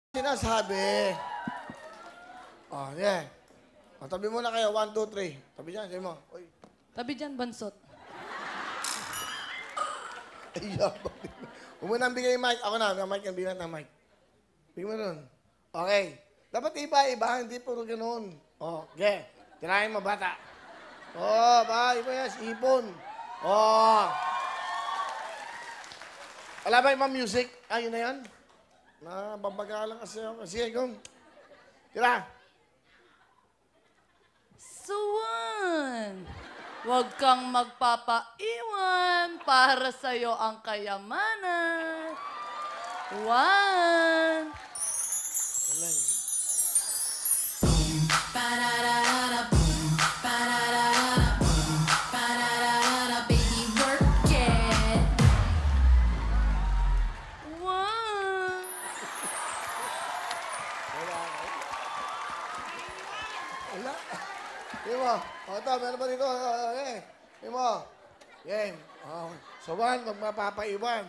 Sinasabi. Oh, yeah. O, tabi muna kayo. 1, 2, 3. Tabi dyan, sabi mo. Uy. Tabi dyan, bansot. Ayun. Huwag mo nang bigay yung mic. Ako na, mic yan. Bigyan ng mic. Bigyan mo nun. Okay. Dapat iba-iba, hindi puro ganun. Okay. Tirahin mo, bata. Iba yan, ipon. Wala ba yung music? Yun na yan? Babagalan kasi ako. Sige, kung. Tira. Suwan! Huwag kang magpapaiwan para sa'yo ang kayamanan. One! Wala yun. Baby, work it. One! Wala. Game mo. Ito, meron ba dito? Okay. Game mo. Game. So, 1, magmapapaiwan.